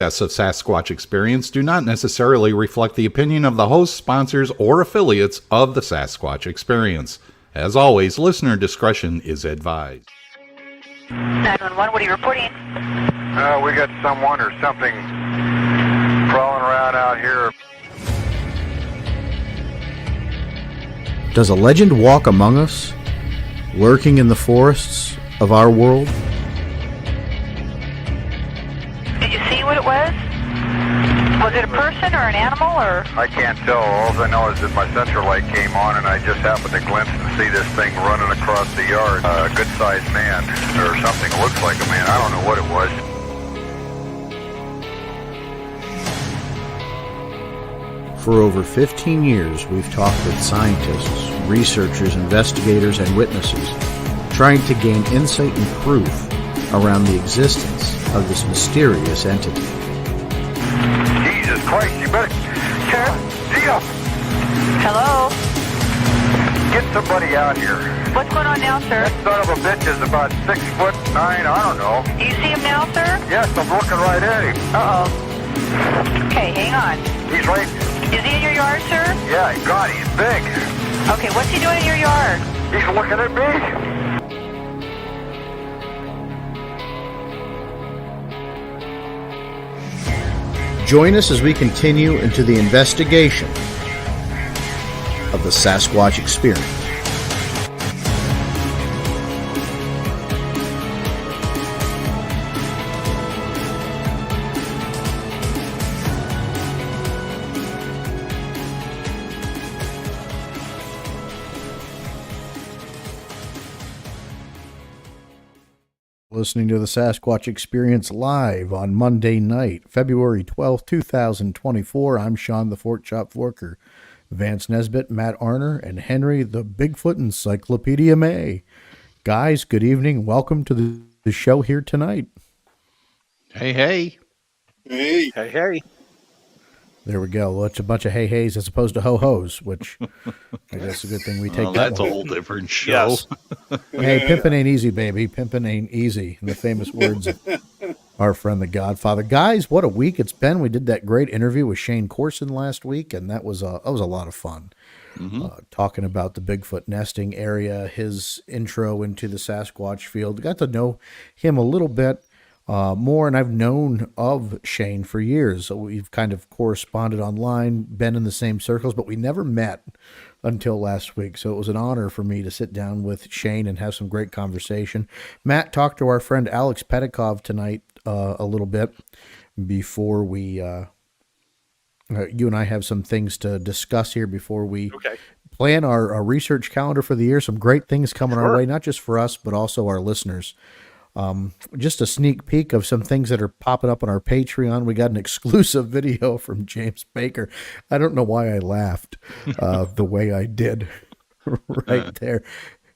Guests of Sasquatch Experience do not necessarily reflect the opinion of the hosts, sponsors, or affiliates of the Sasquatch Experience. As always, listener discretion is advised. 911, what are you reporting? We got someone or something crawling around out here. Does a legend walk among us, lurking in the forests of our world? Did you see what it was? Was it a person or an animal or? I can't tell. All I know is that my central light came on and I just happened to glimpse and see this thing running across the yard. A good-sized man or something. Looks like a man. I don't know what it was. For over 15 years, we've talked with scientists, researchers, investigators, and witnesses, trying to gain insight and proof around the existence of this mysterious entity. Jesus Christ, you better... Sir? Gio! Hello? Get somebody out here. What's going on now, sir? That son of a bitch is about 6'9", I don't know. Do you see him now, sir? Yes, I'm looking right at him. Uh-oh. Okay, hang on. He's right... Is he in your yard, sir? Yeah, God, he's big. Okay, what's he doing in your yard? He's looking at me. Join us as we continue into the investigation of the Sasquatch Experience. Listening to the Sasquatch Experience live on Monday night, February 12th, 2024. I'm Sean the Fort Chop Forker, Vance Nesbitt, Matt Arner, and Henry the Bigfoot Encyclopedia May. Guys, good evening. Welcome to the show here tonight. Hey, hey. Hey. Hey, hey. There we go. Well, it's a bunch of hey-hays as opposed to ho-hos, which I guess is a good thing we take Well, that that's one. a whole different show. Yes. Hey, pimpin' ain't easy, baby. Pimpin' ain't easy. In the famous words of our friend the Godfather. Guys, what a week it's been. We did that great interview with Shane Corson last week, and that was a lot of fun. Talking about the Bigfoot nesting area, his intro into the Sasquatch field. Got to know him a little bit more, and I've known of Shane for years. So we've kind of corresponded online, been in the same circles, but we never met until last week. So it was an honor for me to sit down with Shane and have some great conversation. Matt talked to our friend Alex Pedikov tonight a little bit before we, you and I have some things to discuss here before we plan our research calendar for the year. Some great things coming our way, not just for us, but also our listeners. Just a sneak peek of some things that are popping up on our Patreon. We got an exclusive video from James Baker. I don't know why I laughed the way I did right there.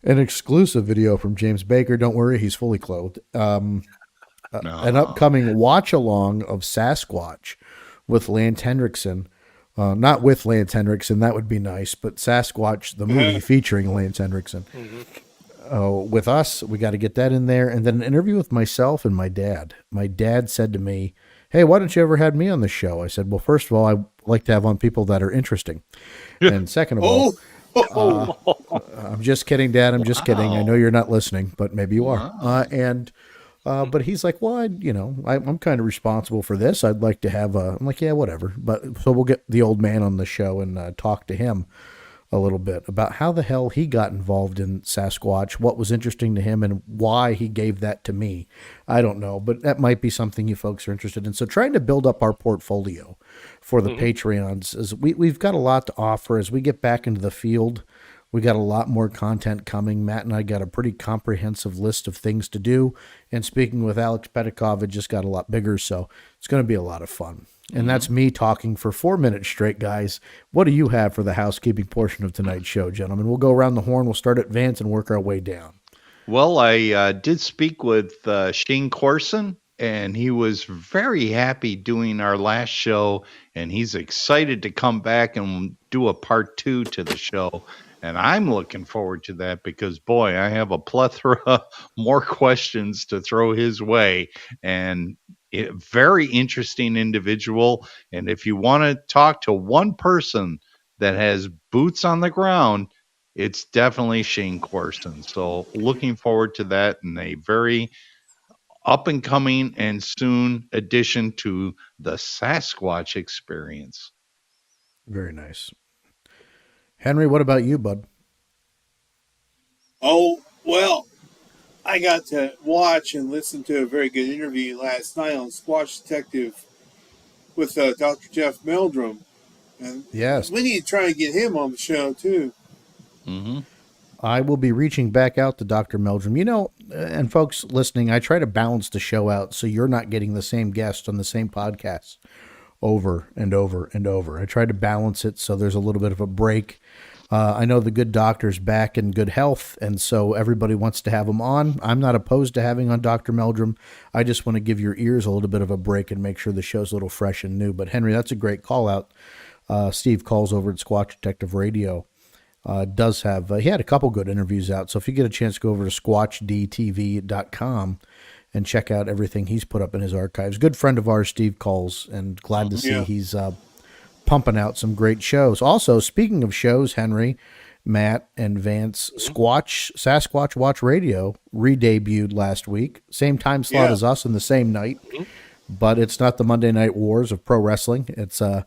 An exclusive video from James Baker. Don't worry, he's fully clothed. An upcoming watch along of Sasquatch with Lance Hendrickson. Not with Lance Hendrickson, that would be nice, but Sasquatch, the movie featuring Lance Hendrickson. With us, we got to get that in there. And then an interview with myself and my dad. My dad said to me, hey, why don't you ever have me on the show? I said, well, first of all, I like to have on people that are interesting. And second of all, I'm just kidding, Dad. I'm just kidding. I know you're not listening, but maybe you are. But he's like, well, I'm kind of responsible for this. I'd like to have I'm like, yeah, whatever. But so we'll get the old man on the show and talk to him a little bit about how the hell he got involved in Sasquatch, what was interesting to him, and why he gave that to me. I don't know, but that might be something you folks are interested in. So trying to build up our portfolio for the Patreons is we've got a lot to offer as we get back into the field. We got a lot more content coming. Matt and I got a pretty comprehensive list of things to do. And speaking with Alex Pedikov, it just got a lot bigger. So it's going to be a lot of fun. And that's me talking for 4 minutes straight, guys. What do you have for the housekeeping portion of tonight's show, gentlemen? We'll go around the horn. We'll start at Vance and work our way down. Well, I did speak with Shane Corson, and he was very happy doing our last show, and he's excited to come back and do a part 2 to the show. And I'm looking forward to that because, boy, I have a plethora more questions to throw his way. And very interesting individual. And if you want to talk to one person that has boots on the ground, it's definitely Shane Corson. So looking forward to that, and a very up and coming and soon addition to the Sasquatch experience. Very nice. Henry, what about you, bud? Oh, well, I got to watch and listen to a very good interview last night on Squatch Detective with Dr. Jeff Meldrum. And Yes. we need to try and get him on the show, too. Mm-hmm. I will be reaching back out to Dr. Meldrum. You know, and folks listening, I try to balance the show out so you're not getting the same guest on the same podcast over and over and over. I try to balance it so there's a little bit of a break. I know the good doctor's back in good health, and so everybody wants to have him on. I'm not opposed to having on Dr. Meldrum. I just want to give your ears a little bit of a break and make sure the show's a little fresh and new. But, Henry, that's a great call out. Steve Calls over at Squatch Detective Radio. Does have, he had a couple good interviews out. So if you get a chance, go over to squatchdtv.com and check out everything he's put up in his archives. Good friend of ours, Steve Calls, and glad to see he's pumping out some great shows. Also, speaking of shows, Henry, Matt, and Vance, Sasquatch Watch Radio re-debuted last week. Same time slot as us in the same night, but it's not the Monday Night Wars of pro wrestling. It's the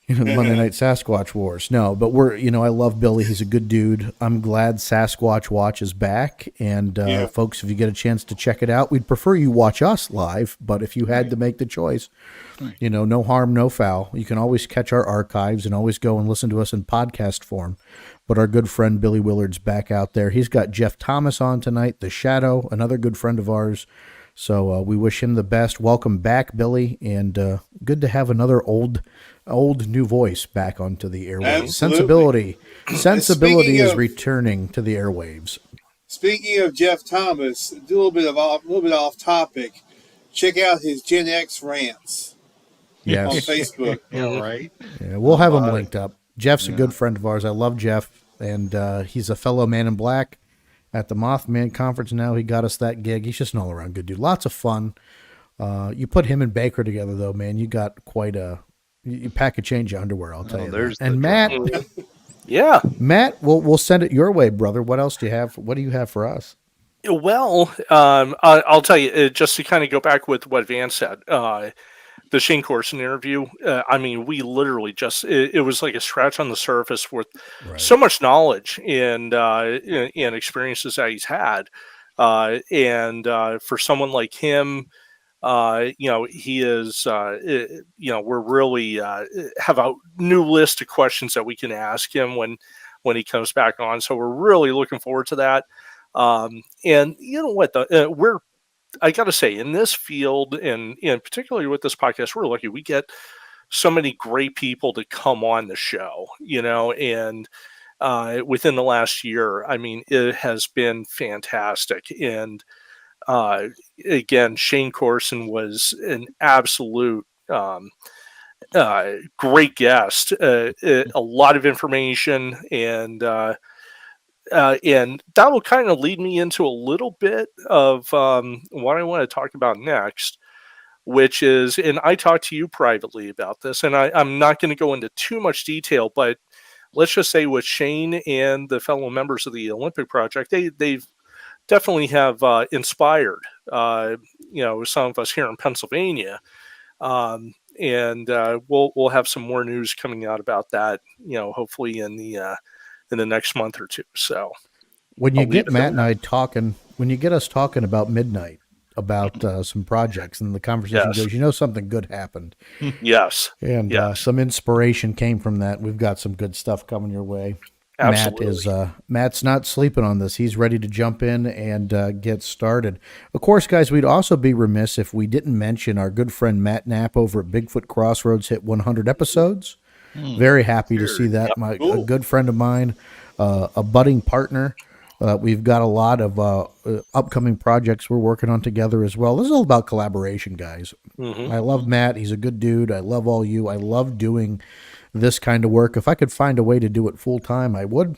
Monday Night Sasquatch Wars. No, but I love Billy. He's a good dude. I'm glad Sasquatch Watch is back. And folks, if you get a chance to check it out, we'd prefer you watch us live. But if you had to make the choice, no harm, no foul. You can always catch our archives and always go and listen to us in podcast form. But our good friend Billy Willard's back out there. He's got Jeff Thomas on tonight, The Shadow, another good friend of ours. So we wish him the best. Welcome back, Billy, and good to have another old new voice back onto the airwaves. Sensibility is returning to the airwaves. Speaking of Jeff Thomas, do a little bit off topic. Check out his Gen X rants. Yes. On Facebook. Right. Yeah, we'll have him linked up. Jeff's a good friend of ours. I love Jeff, and he's a fellow Man in Black at the Mothman Conference now. He got us that gig. He's just an all-around good dude. Lots of fun. You put him and Baker together, though, man, you got quite you pack a change of underwear, I'll tell you that. And Matt, Matt, we'll send it your way, brother. What else do you have? What do you have for us? Well, I'll tell you, just to kind of go back with what Van said, the Shane Corson interview, we literally it was like a scratch on the surface with so much knowledge and experiences that he's had. And for someone like him, he is, we're really have a new list of questions that we can ask him when he comes back on. So we're really looking forward to that. And you know what, I got to say, in this field, and particularly with this podcast, we're lucky we get so many great people to come on the show, and within the last year, it has been fantastic. And again, Shane Corson was an absolute great guest, a lot of information, and that will kind of lead me into a little bit of what I want to talk about next, which is, and I talked to you privately about this, and I'm not going to go into too much detail, but let's just say with Shane and the fellow members of the Olympic Project, they've definitely have inspired, some of us here in Pennsylvania. And we'll have some more news coming out about that, hopefully in the next month or two. So when you get Matt and I talking, when you get us talking about midnight, about some projects, and the conversation goes, something good happened. Yes. And some inspiration came from that. We've got some good stuff coming your way. Absolutely. Matt's not sleeping on this. He's ready to jump in and get started. Of course, guys, we'd also be remiss if we didn't mention our good friend Matt Knapp over at Bigfoot Crossroads hit 100 episodes. Very happy to see that. A good friend of mine, a budding partner. We've got a lot of upcoming projects we're working on together as well. This is all about collaboration, guys. I love Matt. He's a good dude. I love all you. I love doing this kind of work. If I could find a way to do it full time, I would.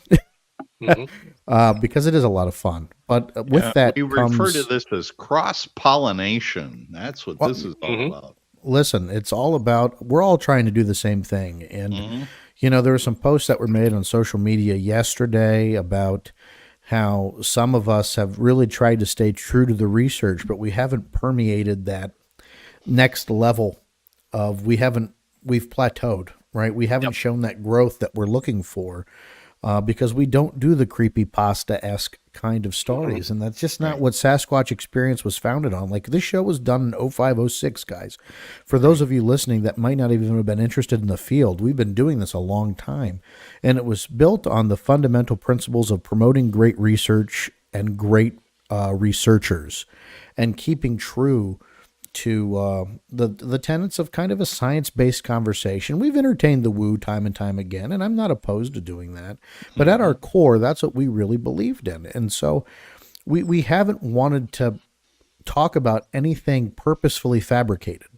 because it is a lot of fun. But with that we refer to comes, this as cross pollination. That's what this is all about. listen, it's all about, we're all trying to do the same thing. And, there were some posts that were made on social media yesterday about how some of us have really tried to stay true to the research, but we haven't permeated that next level of, we've plateaued, right? We haven't shown that growth that we're looking for. Because we don't do the creepypasta-esque kind of stories. And that's just not what Sasquatch Experience was founded on. Like, this show was done in 0506, guys. For those of you listening that might not even have been interested in the field, we've been doing this a long time. And it was built on the fundamental principles of promoting great research and great researchers and keeping true to the tenets of kind of a science-based conversation. We've entertained the woo time and time again, and I'm not opposed to doing that. But at our core, that's what we really believed in. And so we haven't wanted to talk about anything purposefully fabricated.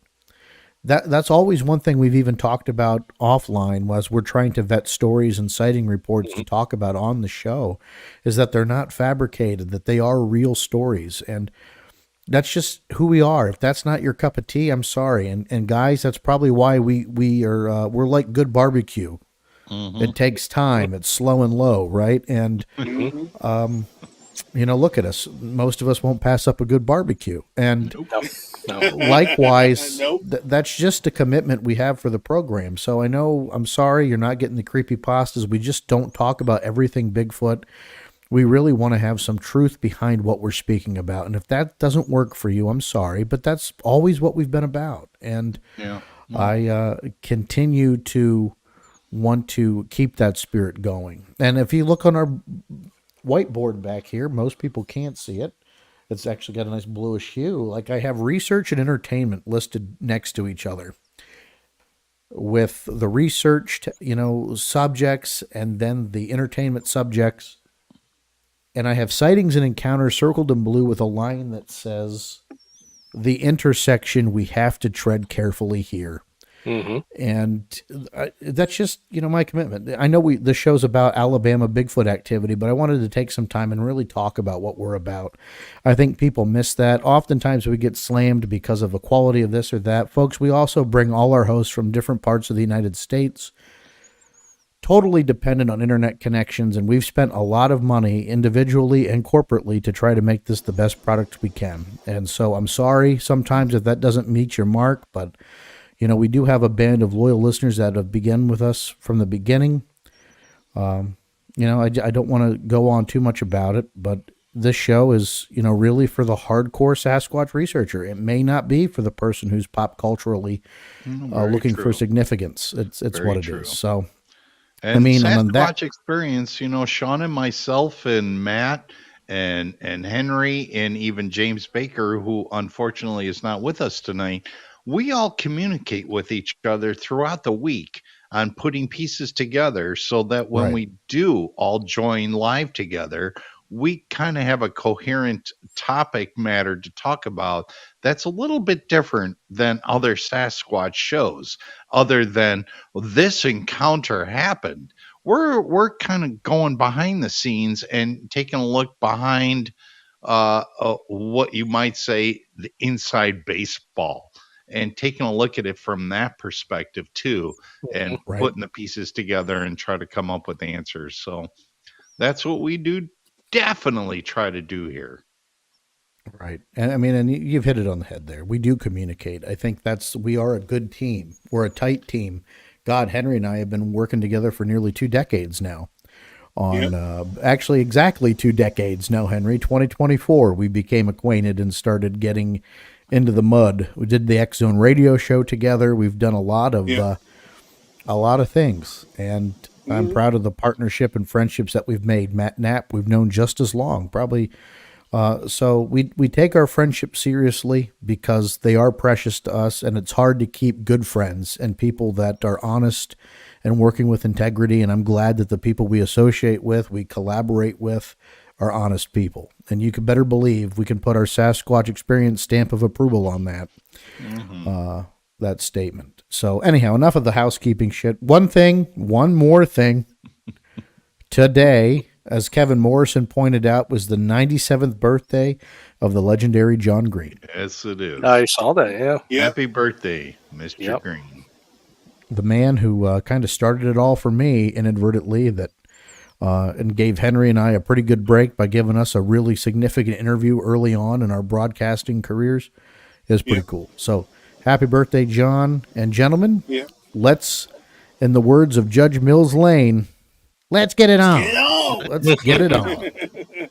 That's always one thing we've even talked about offline, was we're trying to vet stories and sighting reports to talk about on the show, is that they're not fabricated, that they are real stories. And that's just who we are. If that's not your cup of tea, I'm sorry. And guys, that's probably why we're like good barbecue. It takes time. It's slow and low, right? And look at us. Most of us won't pass up a good barbecue. And likewise, that's just a commitment we have for the program. So I know, I'm sorry, you're not getting the creepy pastas. We just don't talk about everything Bigfoot. We really want to have some truth behind what we're speaking about. And if that doesn't work for you, I'm sorry, but that's always what we've been about. And I continue to want to keep that spirit going. And if you look on our whiteboard back here, most people can't see it. It's actually got a nice bluish hue. Like, I have research and entertainment listed next to each other, with the research, subjects, and then the entertainment subjects. And I have sightings and encounters circled in blue with a line that says, the intersection we have to tread carefully here. And that's just, my commitment. I know the show's about Alabama Bigfoot activity, but I wanted to take some time and really talk about what we're about. I think people miss that. Oftentimes we get slammed because of the quality of this or that. Folks, we also bring all our hosts from different parts of the United States, totally dependent on internet connections, and we've spent a lot of money individually and corporately to try to make this the best product we can. And so I'm sorry sometimes if that doesn't meet your mark, but we do have a band of loyal listeners that have begun with us from the beginning. I don't want to go on too much about it, but this show is, really for the hardcore Sasquatch researcher. It may not be for the person who's pop culturally looking for significance. It's what it is. So, and Sasquatch Experience, Sean and myself and Matt and Henry and even James Baker, who unfortunately is not with us tonight, we all communicate with each other throughout the week on putting pieces together so that when we do all join live together, we kind of have a coherent topic matter to talk about that's a little bit different than other Sasquatch shows. Other than this encounter happened, we're kind of going behind the scenes and taking a look behind what you might say the inside baseball, and taking a look at it from that perspective too, and putting the pieces together and try to come up with answers. So that's what we do. Definitely try to do here. Right. And you've hit it on the head there. We do communicate. I think we are a good team. We're a tight team. God, Henry and I have been working together for nearly 2 decades now. Actually exactly 2 decades now, Henry. 2024, we became acquainted and started getting into the mud. We did the X Zone radio show together. We've done a lot of things, and I'm proud of the partnership and friendships that we've made. Matt Knapp, we've known just as long, probably. So we take our friendship seriously because they are precious to us, and it's hard to keep good friends and people that are honest and working with integrity. And I'm glad that the people we associate with, we collaborate with, are honest people. And you can better believe we can put our Sasquatch Experience stamp of approval on that, that statement. So anyhow, enough of the housekeeping shit. One more thing. Today as Kevin Morrison pointed out, was the 97th birthday of the legendary John Green. Yes, it is. I saw that. Yeah. Yep. Happy birthday, Mr. Yep. Green. The man who kind of started it all for me inadvertently, that and gave Henry and I a pretty good break by giving us a really significant interview early on in our broadcasting careers, is pretty cool. So happy birthday, John. And gentlemen, Yeah. let's, in the words of Judge Mills Lane, let's get it on. Get it on. Let's get it on.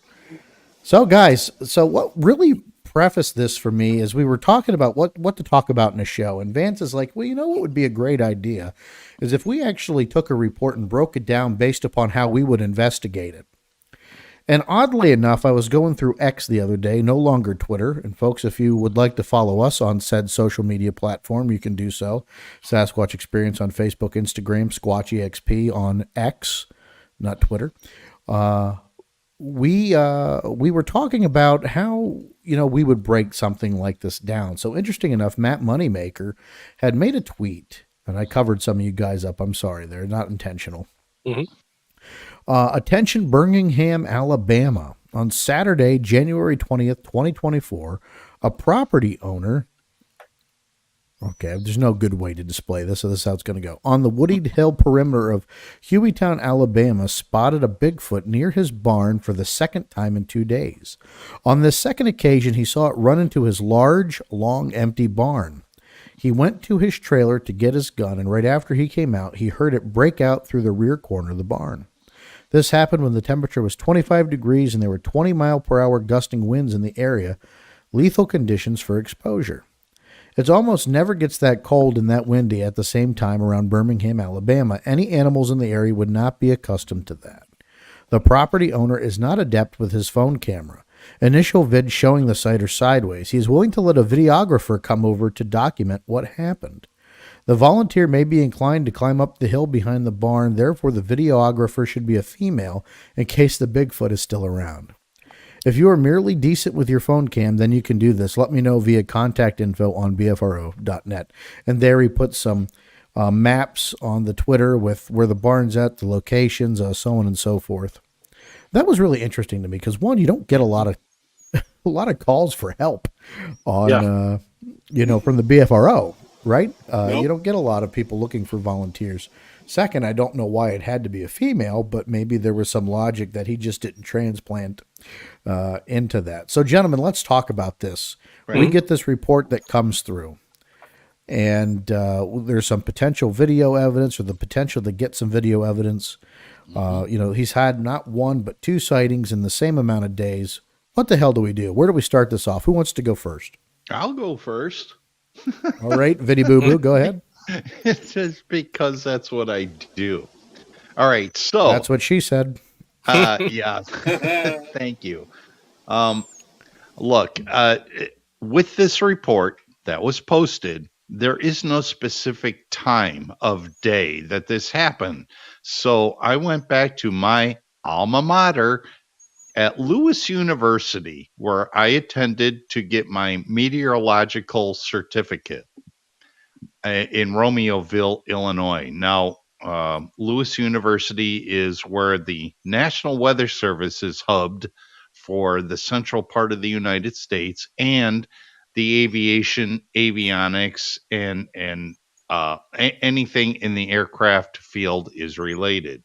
So, guys, so what really prefaced this for me is we were talking about what to talk about in a show, and Vance is like, well, you know what would be a great idea is if we actually took a report and broke it down based upon how we would investigate it. And oddly enough, I was going through X the other day, no longer Twitter. And folks, if you would like to follow us on said social media platform, you can do so. Sasquatch Experience on Facebook, Instagram, SquatchyXP on X, not Twitter. We were talking about how, we would break something like this down. So interesting enough, Matt Moneymaker had made a tweet, and I covered some of you guys up. I'm sorry, they're not intentional. Mhm. Attention, Birmingham, Alabama. On Saturday, January 20th, 2024, a property owner. Okay, there's no good way to display this, so this is how it's going to go. On the wooded hill perimeter of Hueytown, Alabama, spotted a Bigfoot near his barn for the second time in 2 days. On this second occasion, he saw it run into his large, long, empty barn. He went to his trailer to get his gun, and right after he came out, he heard it break out through the rear corner of the barn. This happened when the temperature was 25 degrees and there were 20-mile-per-hour gusting winds in the area, lethal conditions for exposure. It almost never gets that cold and that windy at the same time around Birmingham, Alabama. Any animals in the area would not be accustomed to that. The property owner is not adept with his phone camera. Initial vids showing the site are sideways. He is willing to let a videographer come over to document what happened. The volunteer may be inclined to climb up the hill behind the barn, therefore the videographer should be a female in case the Bigfoot is still around. If you are merely decent with your phone cam, then you can do this. Let me know via contact info on BFRO.net. And there he put some maps on the Twitter with where the barn's at, the locations, so on and so forth. That was really interesting to me because, one, you don't get a lot of calls for help on, from the BFRO. Right? Nope. You don't get a lot of people looking for volunteers. Second, I don't know why it had to be a female, but maybe there was some logic that he just didn't transplant into that. So, gentlemen, let's talk about this. Right. We get this report that comes through, and there's some potential video evidence or the potential to get some video evidence. He's had not one but two sightings in the same amount of days. What the hell do we do? Where do we start this off? Who wants to go first? I'll go first. All right, Vinny Boo Boo, go ahead. It's just because that's what I do. All right, so that's what she said. Yeah, thank you. Look, with this report that was posted, there is no specific time of day that this happened. So I went back to my alma mater at Lewis University, where I attended to get my meteorological certificate in Romeoville, Illinois. Now, Lewis University is where the National Weather Service is hubbed for the central part of the United States, and the avionics, and anything in the aircraft field is related.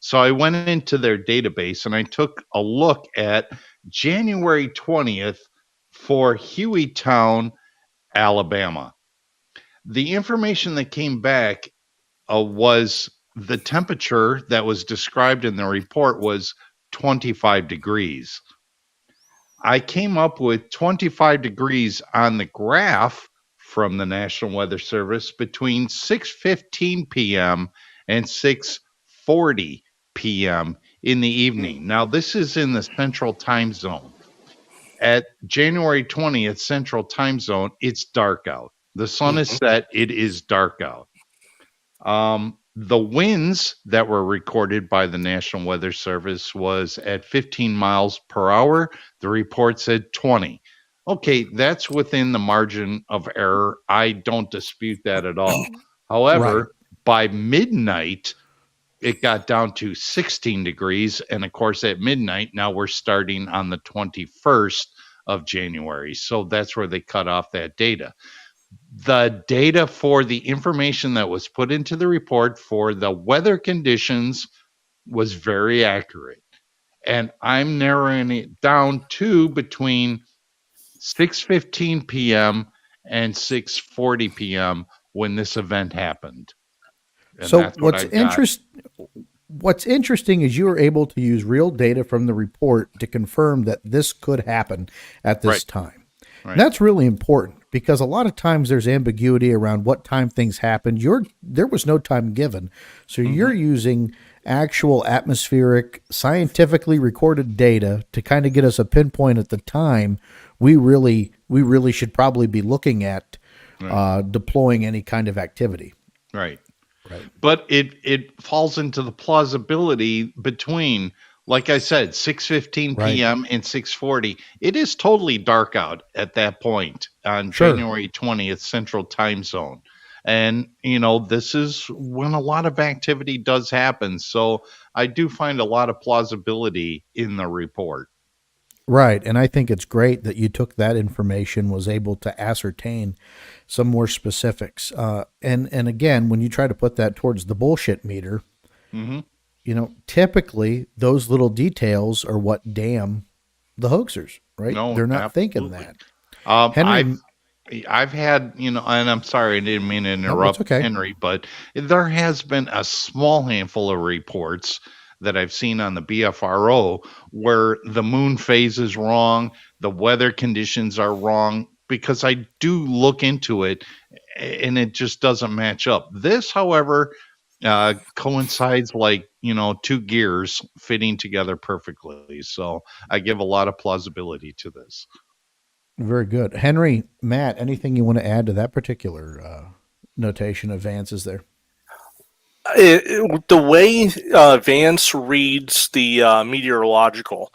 So I went into their database and I took a look at January 20th for Hueytown, Alabama. The information that came back was the temperature that was described in the report was 25 degrees. I came up with 25 degrees on the graph from the National Weather Service between 6:15 p.m. and 6:40 p.m. in the evening. Now, this is in the Central Time Zone. At January 20th, Central Time Zone, it's dark out. The sun is set. It is dark out. The winds that were recorded by the National Weather Service was at 15 miles per hour. The report said 20. Okay, that's within the margin of error. I don't dispute that at all. However, by midnight, it got down to 16 degrees. And of course, at midnight, now we're starting on the 21st of January. So that's where they cut off that data. The data for the information that was put into the report for the weather conditions was very accurate. And I'm narrowing it down to between 6:15 p.m. and 6:40 p.m. when this event happened. And So that's what I've got. what's interesting is you were able to use real data from the report to confirm that this could happen at this Right. time. Right. And that's really important because a lot of times there's ambiguity around what time things happened. There was no time given. So you're using actual atmospheric, scientifically recorded data to kind of get us a pinpoint at the time we really should probably be looking at deploying any kind of activity. Right. Right. But it falls into the plausibility between, like I said, 6:15 Right. p.m. and 6:40. It is totally dark out at that point on Sure. January 20th Central Time Zone. And, this is when a lot of activity does happen. So I do find a lot of plausibility in the report. Right. And I think it's great that you took that information, was able to ascertain some more specifics. And again, when you try to put that towards the bullshit meter, Mm-hmm. typically those little details are what damn the hoaxers, right? No, They're not thinking absolutely. that. Henry, I've had, and I'm sorry, I didn't mean to no, it's interrupt okay. Henry, but there has been a small handful of reports that I've seen on the BFRO where the moon phase is wrong, the weather conditions are wrong, because I do look into it and it just doesn't match up. This, however, coincides like, two gears fitting together perfectly. So I give a lot of plausibility to this. Very good. Henry, Matt, anything you want to add to that particular notation of Vance's there? The way Vance reads the meteorological,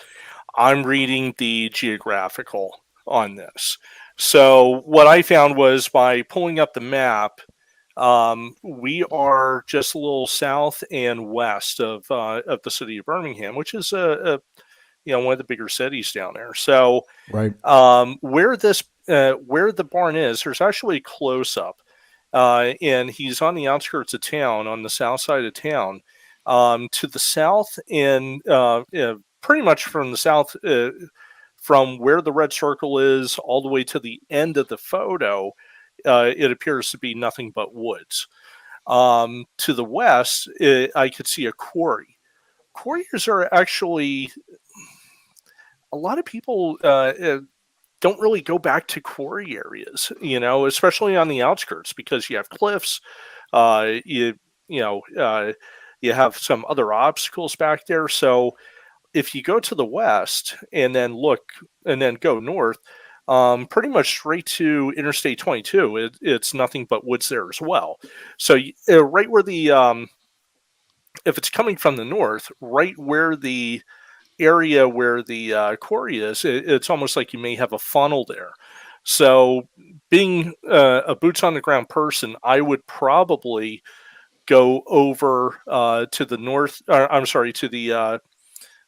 I'm reading the geographical on this. So what I found was by pulling up the map, we are just a little south and west of the city of Birmingham, which is one of the bigger cities down there. So Right. where the barn is, there's actually a close up. And he's on the outskirts of town, on the south side of town. To the south, and pretty much from the south, from where the red circle is, all the way to the end of the photo, it appears to be nothing but woods. To the west, I could see a quarry. Quarries are actually, a lot of people don't really go back to quarry areas, especially on the outskirts, because you have cliffs, you have some other obstacles back there. So if you go to the west and then go north, pretty much straight to Interstate 22, it's nothing but woods there as well. So right where if it's coming from the north, right where the area where the quarry is, it's almost like you may have a funnel there. So being a boots on the ground person, I would probably go over to the north,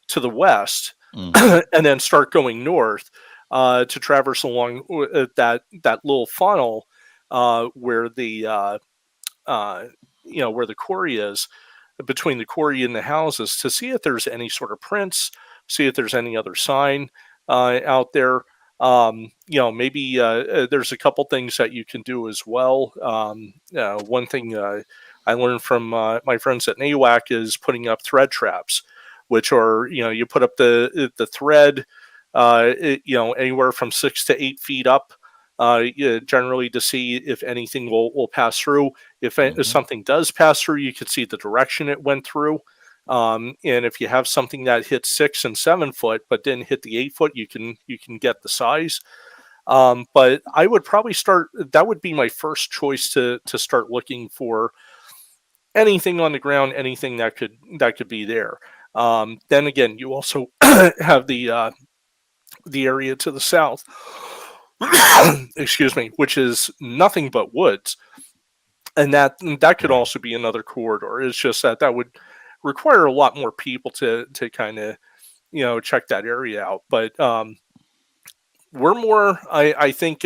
to the west, and then start going north to traverse along that little funnel where the where the quarry is, between the quarry and the houses, to see if there's any sort of prints, see if there's any other sign out there. Maybe there's a couple things that you can do as well. One thing I learned from my friends at NAWAC is putting up thread traps, which are, you put up the thread, anywhere from 6 to 8 feet up, generally to see if anything will pass through. If something does pass through, you can see the direction it went through. And if you have something that hit 6 and 7 foot but didn't hit the 8 foot, you can get the size. But I would probably start. That would be my first choice to start looking for anything on the ground, anything that could be there. Then again, you also have the area to the south. Excuse me, which is nothing but woods, and that could also be another corridor. It's just that would require a lot more people to kind of check that area out. But we're more, I think,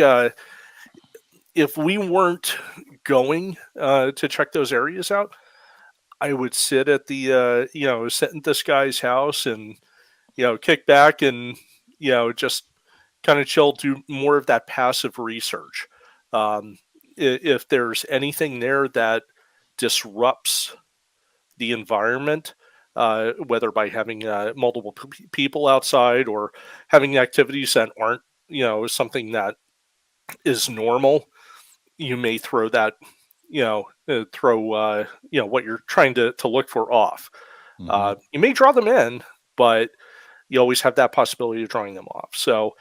if we weren't going to check those areas out, I would sit at the sit in this guy's house and kick back and just kind of chill, do more of that passive research. If there's anything there that disrupts the environment, whether by having multiple people outside or having activities that aren't something that is normal, you may throw that what you're trying to look for off. You may draw them in, but you always have that possibility of drawing them off. So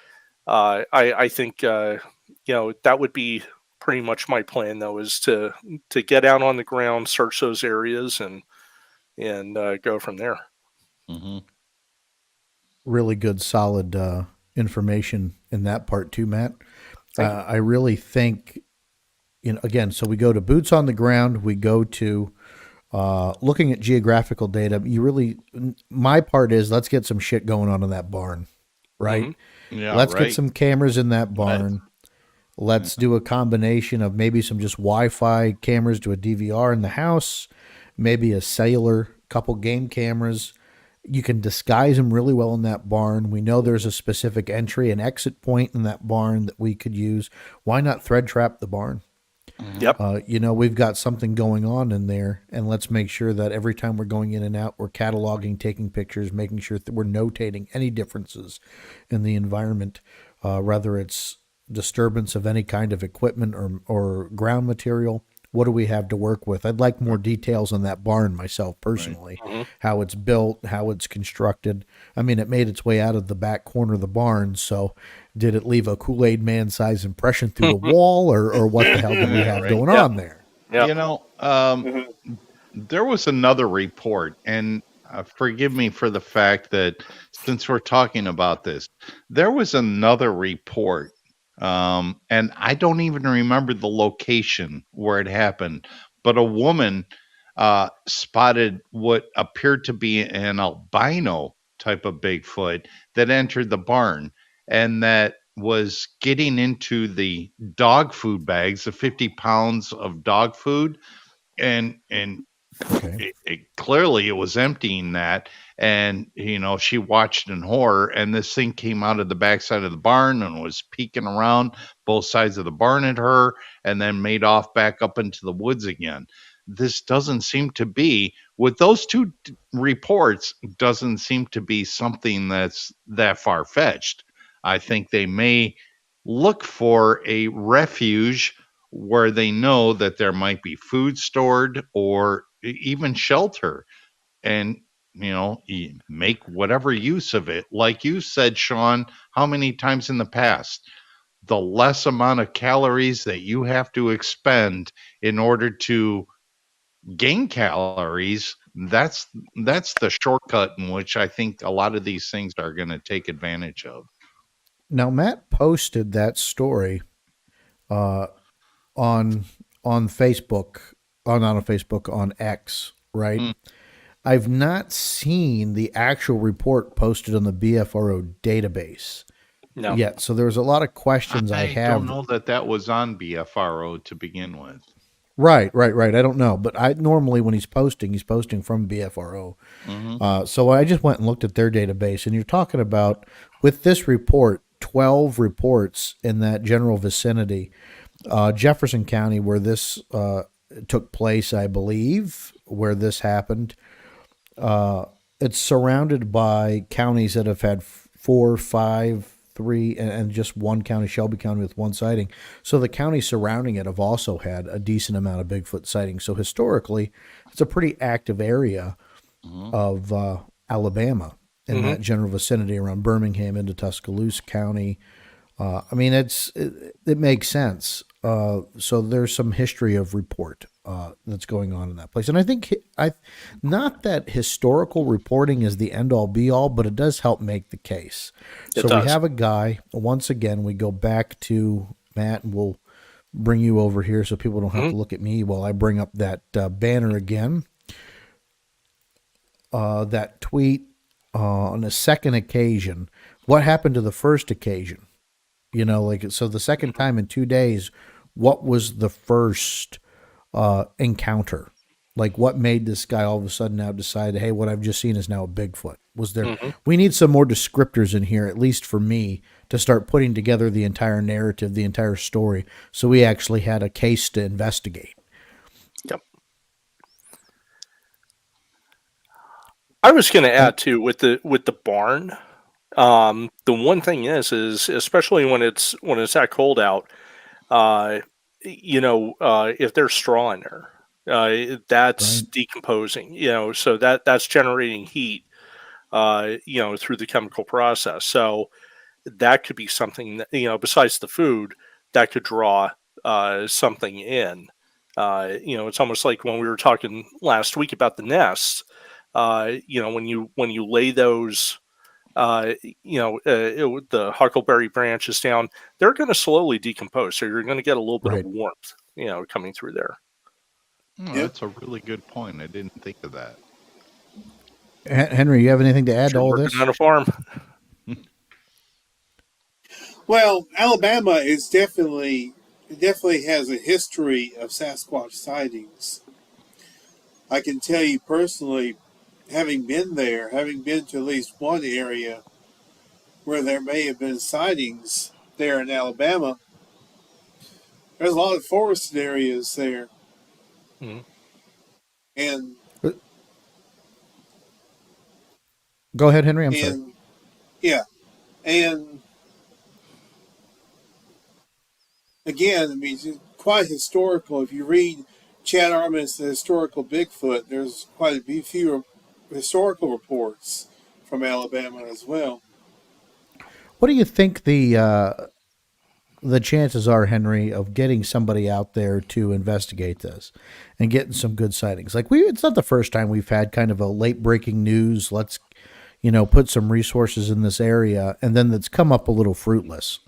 I think that would be pretty much my plan, though, is to get out on the ground, search those areas, and go from there. Really good, solid information in that part too, Matt. I really think, again, so we go to boots on the ground, we go to looking at geographical data. My part is, let's get some shit going on in that barn, right? Yeah, let's right. get some cameras in that barn. Let's do a combination of maybe some just Wi-Fi cameras to a DVR in the house, maybe a cellular, couple game cameras. You can disguise them really well in that barn. We know there's a specific entry and exit point in that barn that we could use. Why not thread trap the barn? Yep. We've got something going on in there, and let's make sure that every time we're going in and out, we're cataloging, taking pictures, making sure that we're notating any differences in the environment, whether it's disturbance of any kind of equipment or ground material. What do we have to work with? I'd like more details on that barn myself personally, how it's built, how it's constructed. I mean, it made its way out of the back corner of the barn, so did it leave a Kool-Aid man size impression through the wall, or what the hell did we have going on there? Yep. There was another report, and forgive me for the fact that since we're talking about this, there was another report. And I don't even remember the location where it happened, but a woman spotted what appeared to be an albino type of Bigfoot that entered the barn and that was getting into the dog food bags, the 50 pounds of dog food. And Okay. clearly it was emptying that, and she watched in horror, and this thing came out of the backside of the barn and was peeking around both sides of the barn at her, and then made off back up into the woods again. This doesn't seem to be, with those two reports, doesn't seem to be something that's that far-fetched. I think they may look for a refuge where they know that there might be food stored or even shelter, and make whatever use of it. Like you said, Sean, how many times in the past, the less amount of calories that you have to expend in order to gain calories, that's the shortcut in which I think a lot of these things are going to take advantage of. Now, Matt posted that story on Facebook, not on Facebook, on X, right? I've not seen the actual report posted on the BFRO database yet. So there's a lot of questions I have. I don't know that was on BFRO to begin with. Right. I don't know, but I normally when he's posting from BFRO. So I just went and looked at their database, and you're talking about, with this report, 12 reports in that general vicinity. Jefferson County, where this took place, I believe, where this happened, it's surrounded by counties that have had 4, 5, 3, and just one county, Shelby County, with one sighting. So the counties surrounding it have also had a decent amount of Bigfoot sightings. So historically, it's a pretty active area of Alabama in that general vicinity around Birmingham into Tuscaloosa County. I mean, it makes sense. So there's some history of report that's going on in that place. And I think not that historical reporting is the end all be all, but it does help make the case. So we have a guy, once again, we go back to Matt, and we'll bring you over here so people don't have to look at me while I bring up that banner again. that tweet on a second occasion, what happened to the first occasion? You know, like, so the second time in 2 days, what was the first encounter? Like, what made this guy all of a sudden now decide, hey, what I've just seen is now a Bigfoot? Was there? We need some more descriptors in here, at least for me, to start putting together the entire narrative, the entire story, so we actually had a case to investigate. Yep. I was going to add too with the barn. The one thing is especially when it's that cold out, if there's straw in there, that's decomposing. So that's generating heat. Through the chemical process. So that could be something that, besides the food, that could draw something in. It's almost like when we were talking last week about the nests. When you lay those, the huckleberry branches down, they're going to slowly decompose. So you're going to get a little bit of warmth, coming through there. That's a really good point. I didn't think of that. Henry, you have anything to add to all this? On a farm. Well, Alabama is definitely has a history of Sasquatch sightings. I can tell you personally, having been there, having been to at least one area where there may have been sightings there in Alabama, there's a lot of forested areas there. Mm-hmm. And go ahead, Henry. I'm sorry. Yeah. And again, I mean, it's quite historical. If you read Chad Armin's The Historical Bigfoot, there's quite a few historical reports from Alabama as well. What do you think the chances are, Henry, of getting somebody out there to investigate this and getting some good sightings? Like, it's not the first time we've had kind of a late breaking news. Let's, put some resources in this area, and then that's come up a little fruitless.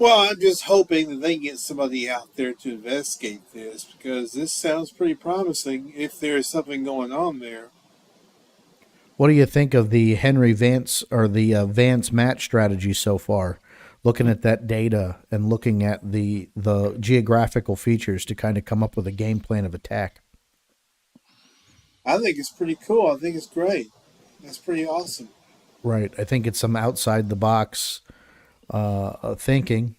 Well, I'm just hoping that they can get somebody out there to investigate this, because this sounds pretty promising if there's something going on there. What do you think of the Henry Vance or the Vance match strategy so far? Looking at that data and looking at the geographical features to kind of come up with a game plan of attack. I think it's pretty cool. I think it's great. That's pretty awesome. Right. I think it's some outside the box thinking,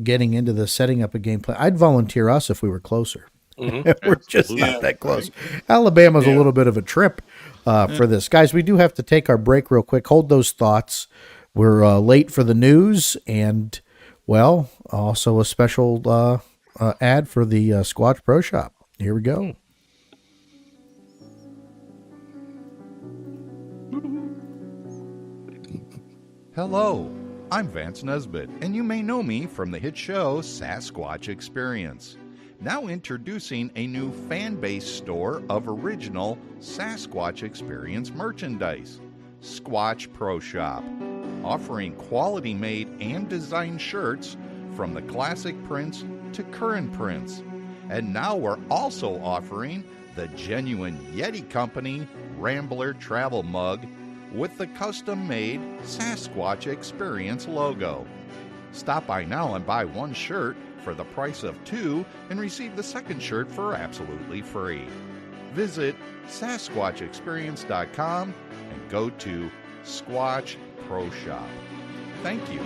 getting into the setting up a game plan. I'd volunteer us if we were closer. Mm-hmm. We're just not that close. Right. Alabama's a little bit of a trip for this. Guys, we do have to take our break real quick. Hold those thoughts. We're late for the news and, well, also a special ad for the Squatch Pro Shop. Here we go. Hello, I'm Vance Nesbitt, and you may know me from the hit show Sasquatch Experience. Now introducing a new fan-based store of original Sasquatch Experience merchandise, Squatch Pro Shop, offering quality-made and designed shirts from the classic prints to current prints. And now we're also offering the genuine Yeti Company Rambler travel mug with the custom-made Sasquatch Experience logo. Stop by now and buy one shirt for the price of two and receive the second shirt for absolutely free. Visit SasquatchExperience.com and go to Squatch Pro Shop. Thank you.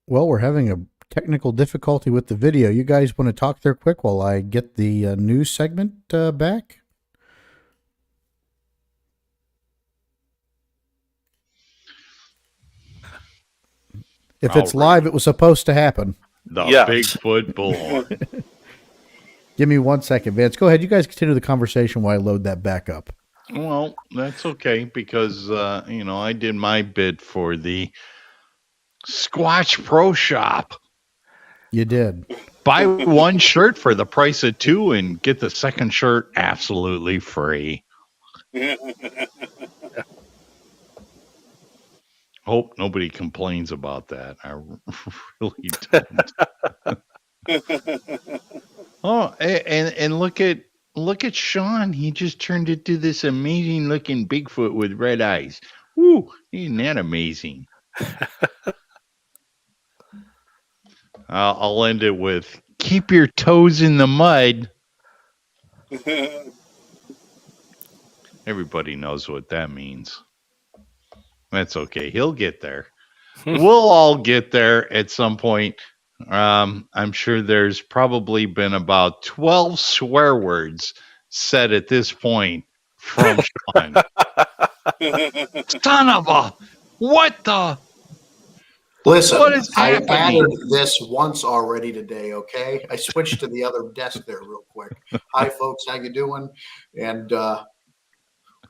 Well, we're having a technical difficulty with the video. You guys want to talk there quick while I get the news segment back? If it's live, it was supposed to happen. The Bigfoot belong. Give me 1 second, Vance. Go ahead. You guys continue the conversation while I load that back up. Well, that's okay because I did my bid for the Squatch Pro Shop. You did. Buy one shirt for the price of two and get the second shirt absolutely free. Hope nobody complains about that. I really don't. Oh, and look at Sean. He just turned into this amazing looking Bigfoot with red eyes. Woo! Isn't that amazing? I'll end it with keep your toes in the mud. Everybody knows what that means. That's okay. He'll get there. We'll all get there at some point. I'm sure there's probably been about 12 swear words said at this point from Sean. Son of a... What the... Listen, What is I happening? added this once already today, okay? I switched to the other desk there real quick. Hi, folks. How you doing? And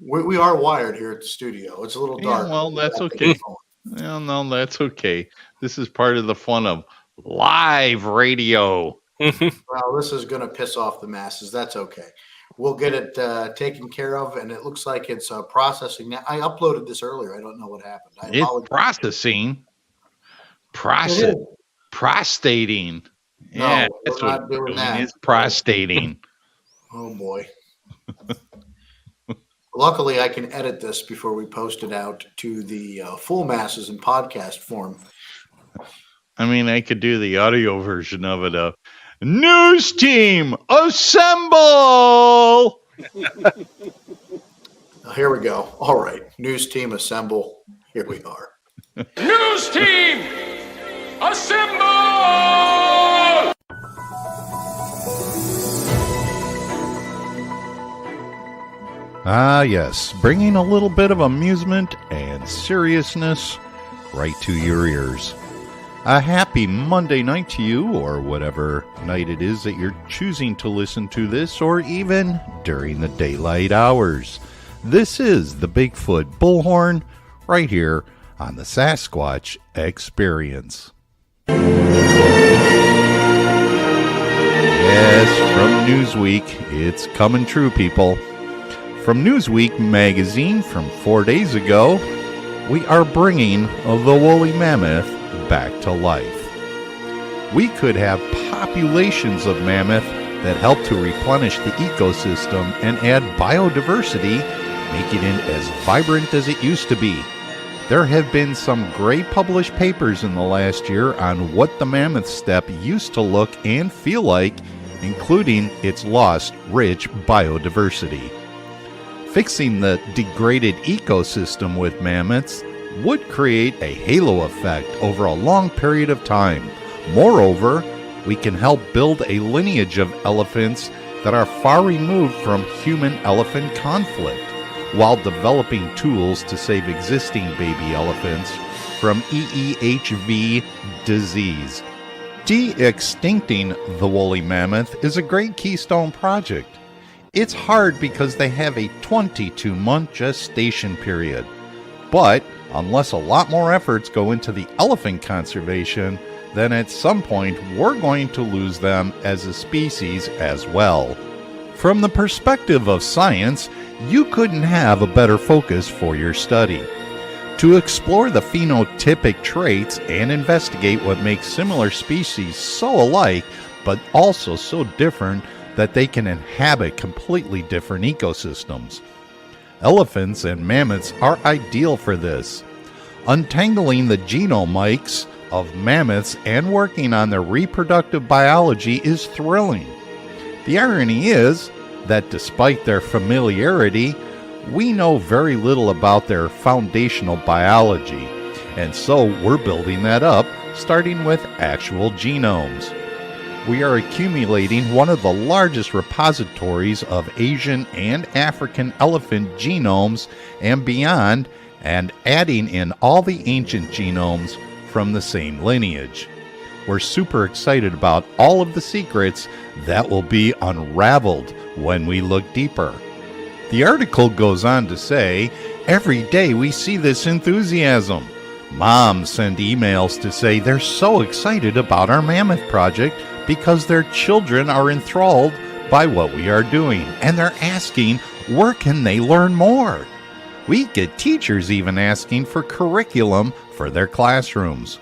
we are wired here at the studio. It's a little dark. Yeah, well, that's okay. Well, no, that's okay. This is part of the fun of live radio. Well, this is going to piss off the masses. That's okay. We'll get it taken care of, and it looks like it's processing now. I uploaded this earlier. I don't know what happened. I It's apologize. processing. Prostating. No, Yeah, we're that's not what doing it's that. It's prostating. Oh, boy. Luckily, I can edit this before we post it out to the full masses in podcast form. I mean, I could do the audio version of it. News team, assemble! Here we go. All right. News team, assemble. Here we are. News team, assemble! Ah, yes, bringing a little bit of amusement and seriousness right to your ears. A happy Monday night to you, or whatever night it is that you're choosing to listen to this, or even during the daylight hours. This is the Bigfoot Bullhorn, right here on the Sasquatch Experience. Yes, from Newsweek, it's coming true, people. From Newsweek magazine from 4 days ago, we are bringing the woolly mammoth back to life. We could have populations of mammoth that help to replenish the ecosystem and add biodiversity, making it as vibrant as it used to be. There have been some great published papers in the last year on what the mammoth steppe used to look and feel like, including its lost rich biodiversity. Fixing the degraded ecosystem with mammoths would create a halo effect over a long period of time. Moreover, we can help build a lineage of elephants that are far removed from human-elephant conflict, while developing tools to save existing baby elephants from EEHV disease. De-extincting the woolly mammoth is a great keystone project. It's hard because they have a 22-month gestation period. But unless a lot more efforts go into the elephant conservation, then at some point we're going to lose them as a species as well. From the perspective of science, you couldn't have a better focus for your study. To explore the phenotypic traits and investigate what makes similar species so alike, but also so different that they can inhabit completely different ecosystems. Elephants and mammoths are ideal for this. Untangling the genomics of mammoths and working on their reproductive biology is thrilling. The irony is that despite their familiarity, we know very little about their foundational biology, and so we're building that up, starting with actual genomes. We are accumulating one of the largest repositories of Asian and African elephant genomes and beyond, and adding in all the ancient genomes from the same lineage. We're super excited about all of the secrets that will be unraveled when we look deeper. The article goes on to say, every day we see this enthusiasm. Moms send emails to say they're so excited about our Mammoth project because their children are enthralled by what we are doing, and they're asking, where can they learn more? We get teachers even asking for curriculum for their classrooms.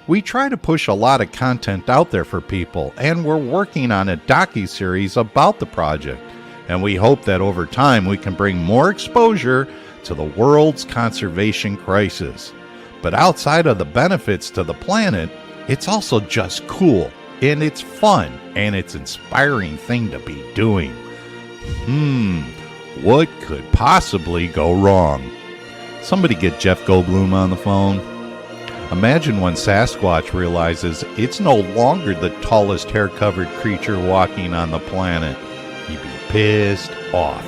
We try to push a lot of content out there for people, and we're working on a docuseries about the project, and we hope that over time we can bring more exposure to the world's conservation crisis. But outside of the benefits to the planet, it's also just cool, and it's fun, and it's an inspiring thing to be doing. What could possibly go wrong? Somebody get Jeff Goldblum on the phone. Imagine when Sasquatch realizes it's no longer the tallest hair-covered creature walking on the planet. He'd be pissed off.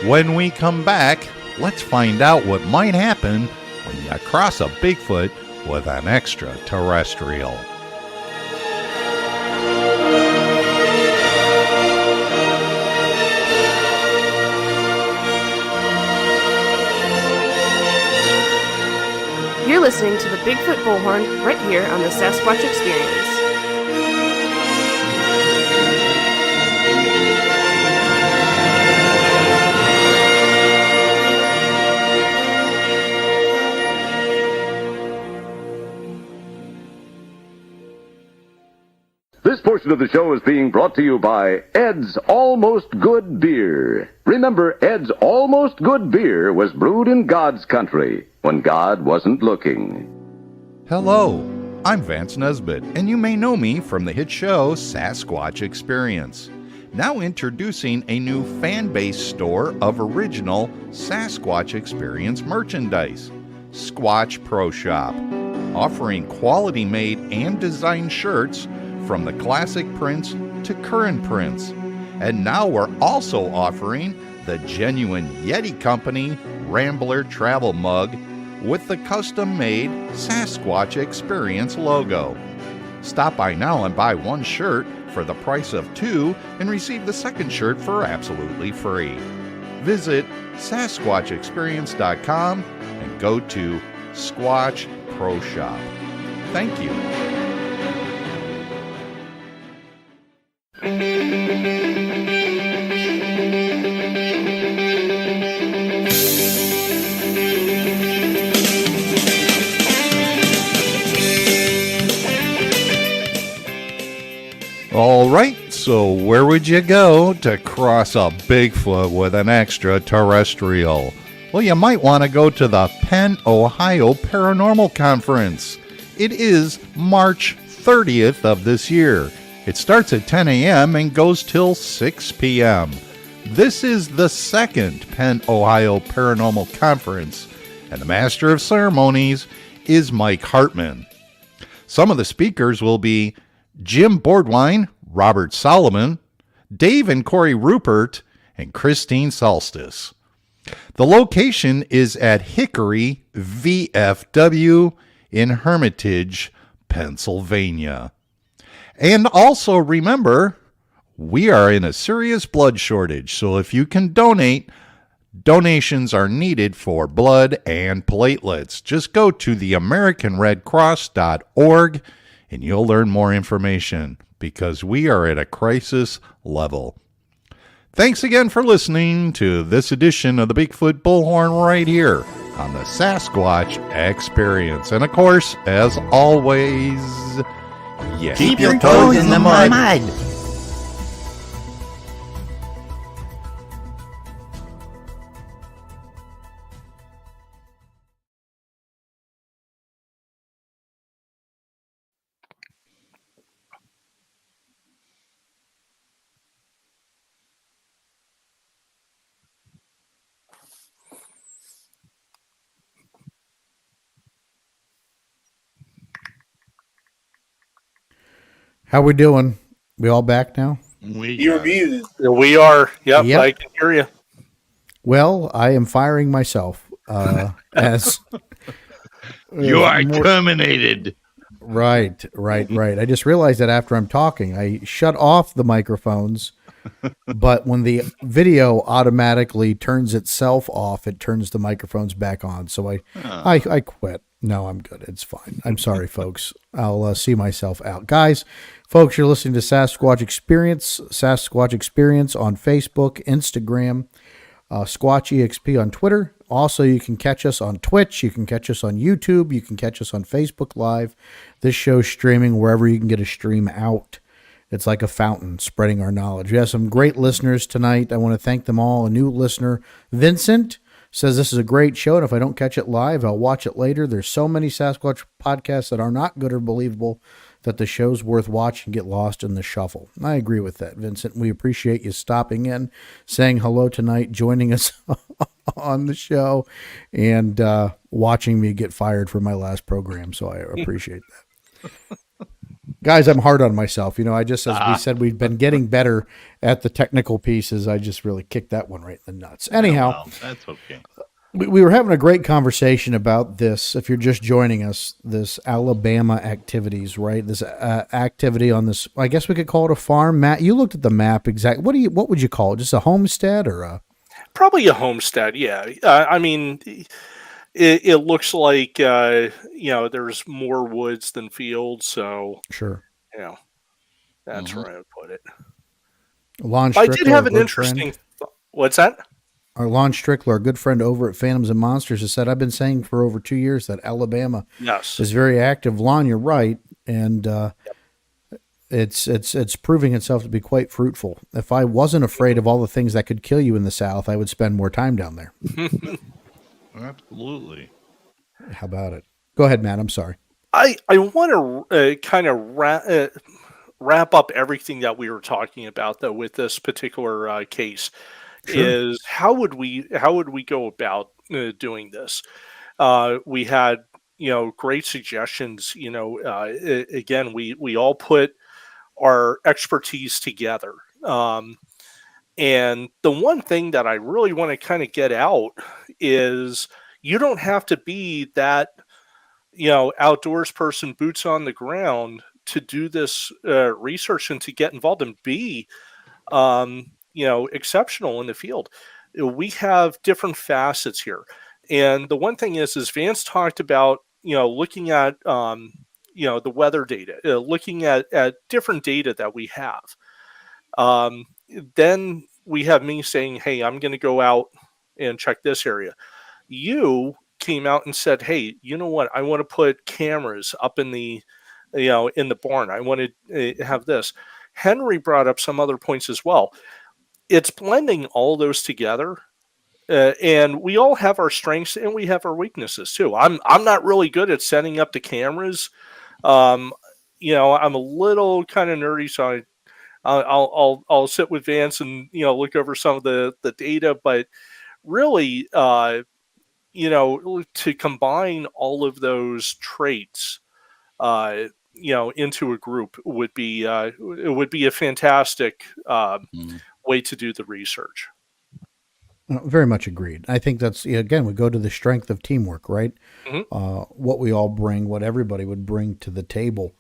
When we come back, let's find out what might happen when you cross a Bigfoot with an extraterrestrial. You're listening to the Bigfoot Bullhorn right here on the Sasquatch Experience. This portion of the show is being brought to you by Ed's Almost Good Beer. Remember, Ed's Almost Good Beer was brewed in God's country when God wasn't looking. Hello, I'm Vance Nesbitt, and you may know me from the hit show Sasquatch Experience. Now introducing a new fan-based store of original Sasquatch Experience merchandise, Squatch Pro Shop, offering quality-made and designed shirts from the classic prints to current prints. And now we're also offering the genuine Yeti Company Rambler travel mug with the custom-made Sasquatch Experience logo. Stop by now and buy one shirt for the price of two and receive the second shirt for absolutely free. Visit SasquatchExperience.com and go to Squatch Pro Shop. Thank you. All right, so where would you go to cross a Bigfoot with an extraterrestrial? Well, you might want to go to the Penn, Ohio Paranormal Conference. It is March 30th of this year. It starts at 10 a.m. and goes till 6 p.m. This is the second Penn, Ohio Paranormal Conference, and the Master of Ceremonies is Mike Hartman. Some of the speakers will be Jim Boardwine, Robert Solomon, Dave and Corey Rupert, and Christine Solstice. The location is at Hickory VFW in Hermitage, Pennsylvania. And also remember, we are in a serious blood shortage, so if you can donate, donations are needed for blood and platelets. Just go to theamericanredcross.org and you'll learn more information because we are at a crisis level. Thanks again for listening to this edition of the Bigfoot Bullhorn right here on the Sasquatch Experience. And of course, as always, keep your toes in the mud. How we doing? We all back now? You're muted. We are. Yep, I can hear you. Well, I am firing myself as you are terminated. Right. I just realized that after I'm talking, I shut off the microphones But when the video automatically turns itself off, it turns the microphones back on. So I quit. No, I'm good. It's fine. I'm sorry, folks. I'll see myself out. Guys, folks, you're listening to Sasquatch Experience on Facebook, Instagram, Squatch EXP on Twitter. Also, you can catch us on Twitch. You can catch us on YouTube. You can catch us on Facebook Live. This show's streaming wherever you can get a stream out. It's like a fountain spreading our knowledge. We have some great listeners tonight. I want to thank them all. A new listener, Vincent, says this is a great show, and if I don't catch it live, I'll watch it later. There's so many Sasquatch podcasts that are not good or believable that the show's worth watching get lost in the shuffle. I agree with that, Vincent. We appreciate you stopping in, saying hello tonight, joining us on the show, and watching me get fired for my last program, so I appreciate that. Guys, I'm hard on myself. You know, I just, as we said, we've been getting better at the technical pieces. I just really kicked that one right in the nuts. Anyhow, well, that's okay. We were having a great conversation about this. If you're just joining us, this Alabama activities, right? This activity on this, I guess we could call it a farm. Matt, you looked at the map exactly. What would you call it? Just a homestead or a? Probably a homestead. Yeah. I mean, it looks like, there's more woods than fields. So, sure. That's where I would put it. Lon I did have an interesting. What's that? Our Lon Strickler, our good friend over at Phantoms and Monsters, has said, I've been saying for over 2 years that Alabama is very active. Lon, you're right. And it's proving itself to be quite fruitful. If I wasn't afraid of all the things that could kill you in the South, I would spend more time down there. Absolutely. How about it? Go ahead, Matt. I'm sorry. I want to kind of wrap up everything that we were talking about, though, with this particular case. Sure. Is how would we go about doing this? We had great suggestions. Again, we all put our expertise together. And the one thing that I really want to kind of get out is you don't have to be that, outdoors person, boots on the ground to do this research and to get involved and be, exceptional in the field. We have different facets here. And the one thing is Vance talked about, looking at, the weather data, looking at different data that we have. Then we have me saying, hey, I'm going to go out and check this area. You came out and said, hey, you know what? I want to put cameras up in the, in the barn. I want to have this. Henry brought up some other points as well. It's blending all those together. And we all have our strengths and we have our weaknesses too. I'm not really good at setting up the cameras. I'm a little kind of nerdy, so I'll sit with Vance and look over some of the data, but really to combine all of those traits into a group would be a fantastic way to do the research. Very much agreed. I think that's, again, we go to the strength of teamwork, right? Mm-hmm. What we all bring, what everybody would bring to the table.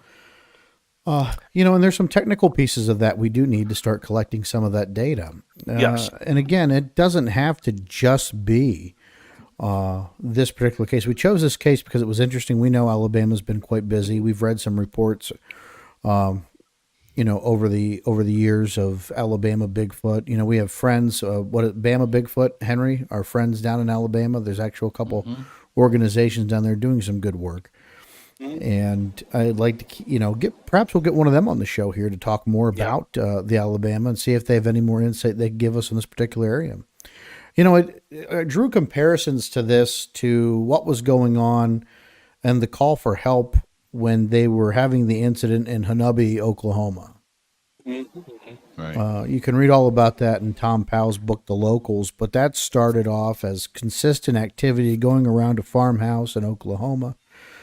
And there's some technical pieces of that we do need to start collecting some of that data. Yes. And again, it doesn't have to just be this particular case. We chose this case because it was interesting. We know Alabama's been quite busy. We've read some reports, over the years of Alabama Bigfoot. We have friends, Bama Bigfoot, Henry, our friends down in Alabama. There's actually a couple organizations down there doing some good work. And I'd like to, perhaps we'll get one of them on the show here to talk more about the Alabama and see if they have any more insight they can give us in this particular area. I drew comparisons to this to what was going on and the call for help when they were having the incident in Hanabi, Oklahoma. Right. You can read all about that in Tom Powell's book, The Locals, but that started off as consistent activity going around a farmhouse in Oklahoma,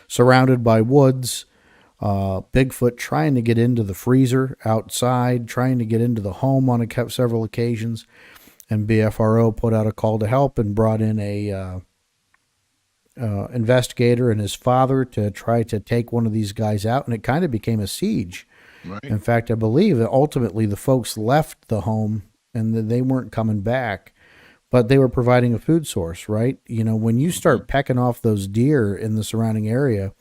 surrounded by woods, Bigfoot trying to get into the freezer outside, trying to get into the home on several occasions, and BFRO put out a call to help and brought in a investigator and his father to try to take one of these guys out, and it kind of became a siege Right. In fact, I believe that ultimately the folks left the home and that they weren't coming back, but they were providing a food source, right? You know, when you start pecking off those deer in the surrounding area,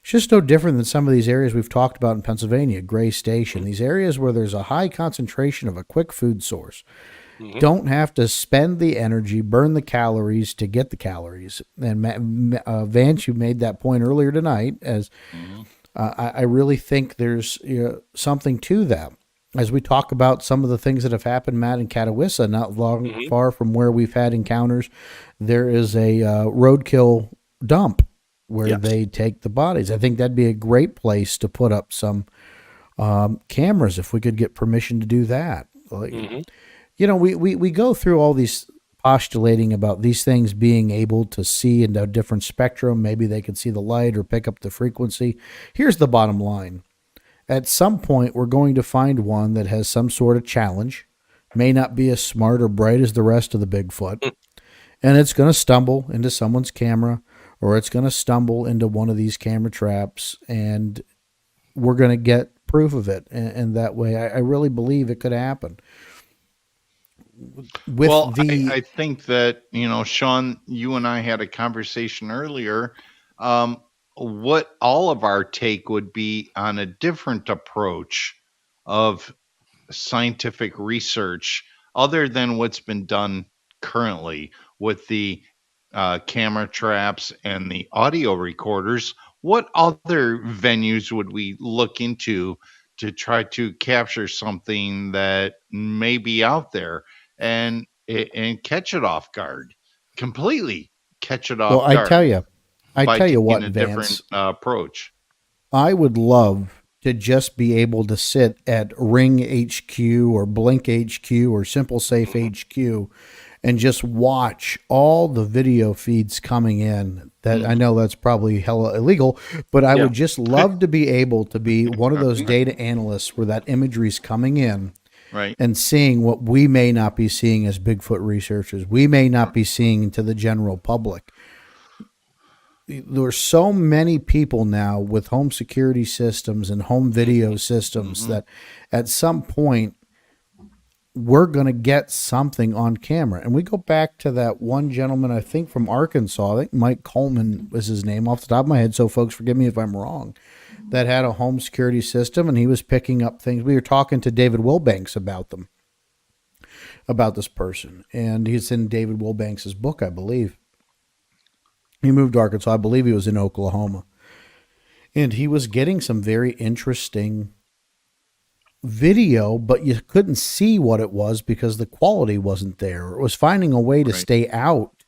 it's just no different than some of these areas we've talked about in Pennsylvania, Gray Station, these areas where there's a high concentration of a quick food source. Don't have to spend the energy, burn the calories to get the calories. And Vance, you made that point earlier tonight. As I really think there's something to that. As we talk about some of the things that have happened, Matt, in Catawissa, not far from where we've had encounters, there is a roadkill dump where they take the bodies. I think that'd be a great place to put up some cameras if we could get permission to do that. You know, we go through all these postulating about these things being able to see in a different spectrum. Maybe they could see the light or pick up the frequency. Here's the bottom line. At some point, we're going to find one that has some sort of challenge, may not be as smart or bright as the rest of the Bigfoot, and it's going to stumble into someone's camera, or it's going to stumble into one of these camera traps, and we're going to get proof of it. And that way, I really believe it could happen. I think that, Sean, you and I had a conversation earlier. What all of our take would be on a different approach of scientific research other than what's been done currently with the camera traps and the audio recorders. What other venues would we look into to try to capture something that may be out there and catch it off guard, completely catch it Well, off guard by tell you taking what, a different Vance, approach? I would love to just be able to sit at Ring HQ or Blink HQ or Simple Safe HQ and just watch all the video feeds coming in. That I know that's probably hella illegal, but I would just love to be able to be one of those data analysts where that imagery is coming in. Right. And seeing what we may not be seeing as Bigfoot researchers, we may not be seeing to the general public. There are so many people now with home security systems and home video systems that at some point we're going to get something on camera. And we go back to that one gentleman, I think from Arkansas, I think Mike Coleman was his name off the top of my head. So folks, forgive me if I'm wrong, that had a home security system and he was picking up things. We were talking to David Wilbanks about them, about this person. And he's in David Wilbanks' book, I believe. He moved to Arkansas. I believe he was in Oklahoma. And he was getting some very interesting video, but you couldn't see what it was because the quality wasn't there. It was finding a way to stay out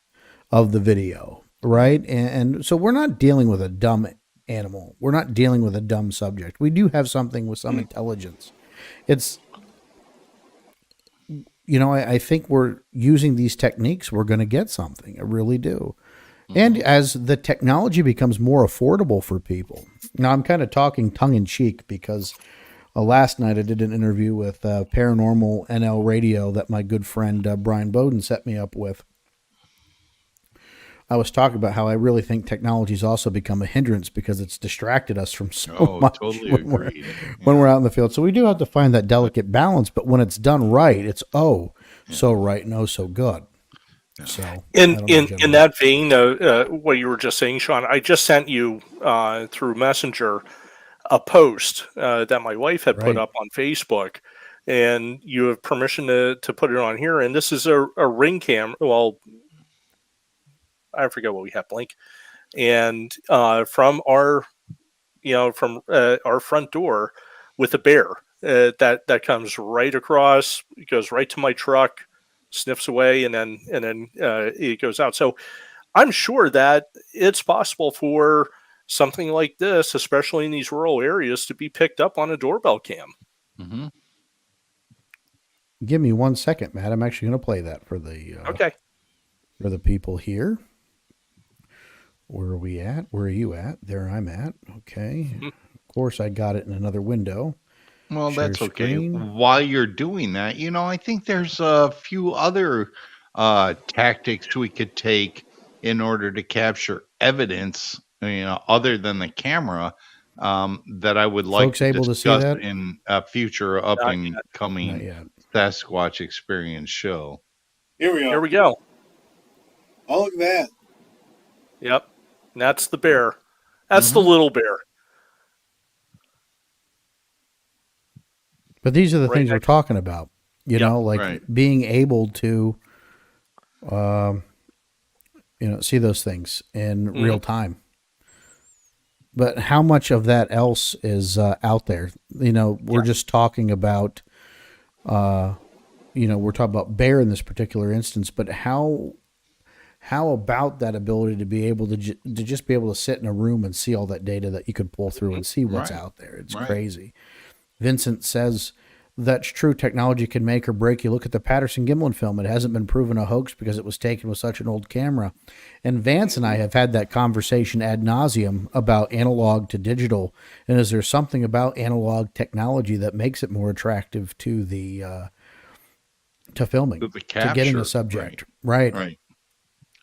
of the video, right? And so we're not dealing with a dumb animal. We're not dealing with a dumb subject. We do have something with some intelligence. It's, I think we're using these techniques, we're going to get something. I really do. And as the technology becomes more affordable for people, now I'm kind of talking tongue in cheek because last night I did an interview with Paranormal NL Radio that my good friend Brian Bowden set me up with. I was talking about how I really think technology's also become a hindrance because it's distracted us from so much totally when we're out in the field. So we do have to find that delicate balance, but when it's done right, it's so right and so good. So in that vein, what you were just saying, Sean, I just sent you through Messenger a post that my wife had put up on Facebook, and you have permission to put it on here. And this is a Ring cam. Well, I forget what we have, Blink, and from our front door with a bear that comes right across, goes right to my truck, sniffs away, and then it goes out. So I'm sure that it's possible for something like this, especially in these rural areas, to be picked up on a doorbell cam. Give me 1 second, Matt. I'm actually going to play that for the for the people here. Where are we at? Where are you at? There I'm at. Okay. Of course, I got it in another window. Well, Share that's okay. screen. While you're doing that, I think there's a few other tactics we could take in order to capture evidence, other than the camera that I would like Folks to able to see discuss that? in a future up Not and yet. Not coming yet. Sasquatch Experience show. Here we Here go. we go. Oh, look at that. Yep. And that's the bear. That's the little bear. But these are the Right things we're next- talking about. You Yep. know, like Right. being able to, see those things in real time. But how much of that else is out there? We're just talking about, we're talking about bear in this particular instance. But how about that ability to be able to just be able to sit in a room and see all that data that you could pull through and see what's Right. out there? It's Right. crazy. Vincent says that's true. Technology can make or break. You look at the Patterson-Gimlin film. It hasn't been proven a hoax because it was taken with such an old camera. And Vance and I have had that conversation ad nauseum about analog to digital. And is there something about analog technology that makes it more attractive to the to filming, To the to getting capture, a subject? Right. Right.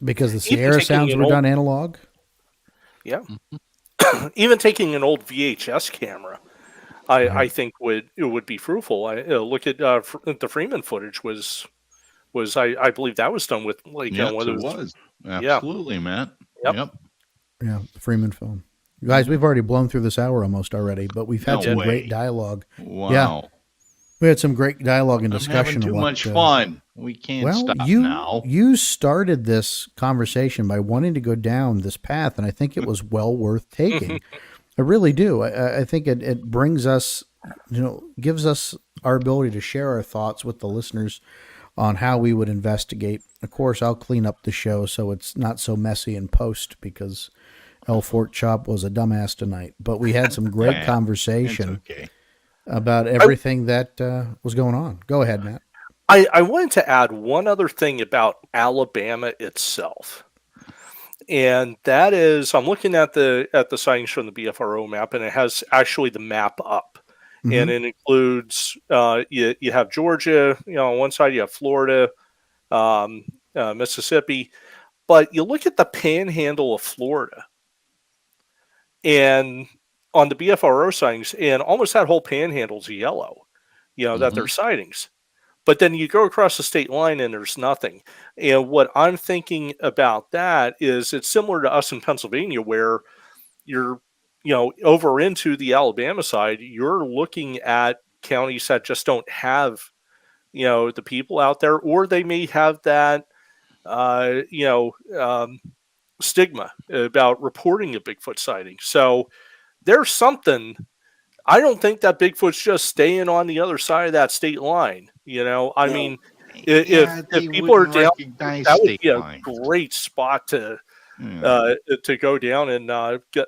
Because the Even Sierra taking sounds an were old- done analog. Yeah. Even taking an old VHS camera, I think would be fruitful. I look at the Freeman footage was I believe that was done with like Yes, one it of those. was. Yeah. Absolutely, Matt. Yep. Yeah, the Freeman film. Guys, we've already blown through this hour almost already, but we've had No some way. great dialogue. Wow. Yeah. We had some great dialogue and I'm discussion. having too of what, much fun. We can't stop now. You started this conversation by wanting to go down this path, and I think it was well worth taking. I really do. I think it brings us, gives us our ability to share our thoughts with the listeners on how we would investigate. Of course, I'll clean up the show so it's not so messy in post because El Fort Chop was a dumbass tonight. But we had some great It's conversation okay. about everything that was going on. Go ahead, Matt. I wanted to add one other thing about Alabama itself. And that is, I'm looking at the sightings from the BFRO map, and it has actually the map up, and it includes you have Georgia, on one side you have Florida, Mississippi, but you look at the panhandle of Florida, and on the BFRO sightings, and almost that whole panhandle's yellow, that they're sightings. But then you go across the state line and there's nothing. And what I'm thinking about that is it's similar to us in Pennsylvania where you're, over into the Alabama side, you're looking at counties that just don't have, the people out there, or they may have that, stigma about reporting a Bigfoot sighting. So there's something. I don't think that Bigfoot's just staying on the other side of that state line. I mean, if people are down, that would be a great spot to go down and get,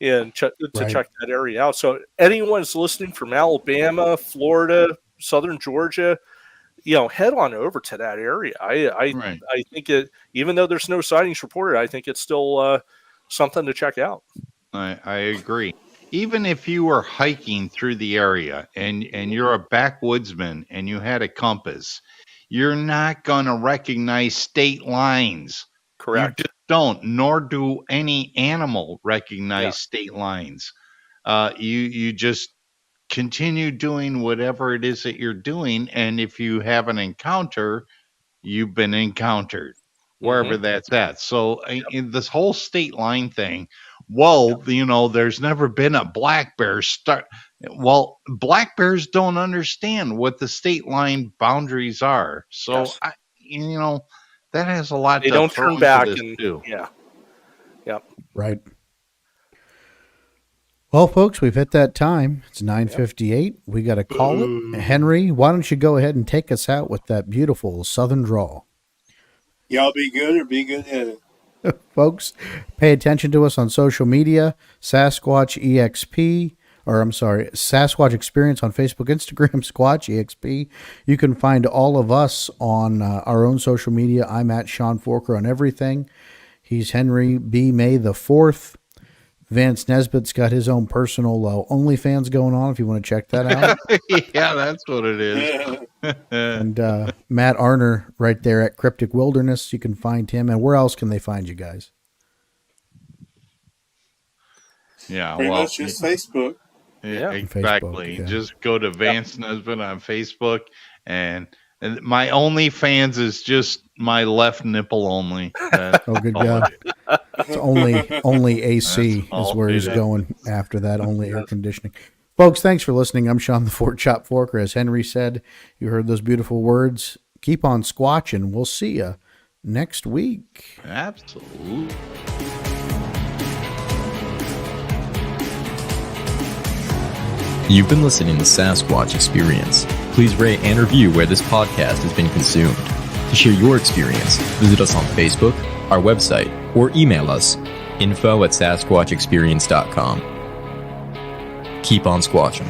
and to check that area out. So anyone's listening from Alabama, Florida, Southern Georgia, head on over to that area. I think even though there's no sightings reported, I think it's still something to check out. I agree. Even if you were hiking through the area and you're a backwoodsman and you had a compass, you're not going to recognize state lines. Correct. You just don't, nor do any animal recognize state lines. You just continue doing whatever it is that you're doing. And if you have an encounter, you've been encountered wherever that's at. So in this whole state line thing, there's never been a black bear start. Well, black bears don't understand what the state line boundaries are. So, that has a lot they to don't throw turn into back this and too. Right. Well, folks, we've hit that time. It's 9:58. We got to call it. Henry, why don't you go ahead and take us out with that beautiful Southern drawl? Y'all be good or be good headed. Folks, pay attention to us on social media, Sasquatch Experience on Facebook, Instagram, Squatch EXP. You can find all of us on our own social media. I'm at Sean Forker on everything. He's Henry B. May the 4th. Vance Nesbitt's got his own personal OnlyFans going on if you want to check that out. Yeah, that's what it is. And Matt Arner right there at Cryptic Wilderness. You can find him. And where else can they find you guys? Yeah, Pretty much just Facebook. Yeah, exactly. Facebook, yeah. Just go to Vance Nesbitt on Facebook, and my OnlyFans is just my left nipple only. Oh, good God. It's only AC That's is all where it he's is. going after that, only air conditioning. Folks, thanks for listening. I'm Sean the Fort Chop Forker. As Henry said, you heard those beautiful words. Keep on squatching. We'll see you next week. Absolutely. You've been listening to Sasquatch Experience. Please rate and review where this podcast has been consumed. To share your experience, visit us on Facebook, our website, or email us, info@sasquatchexperience.com. Keep on squatching.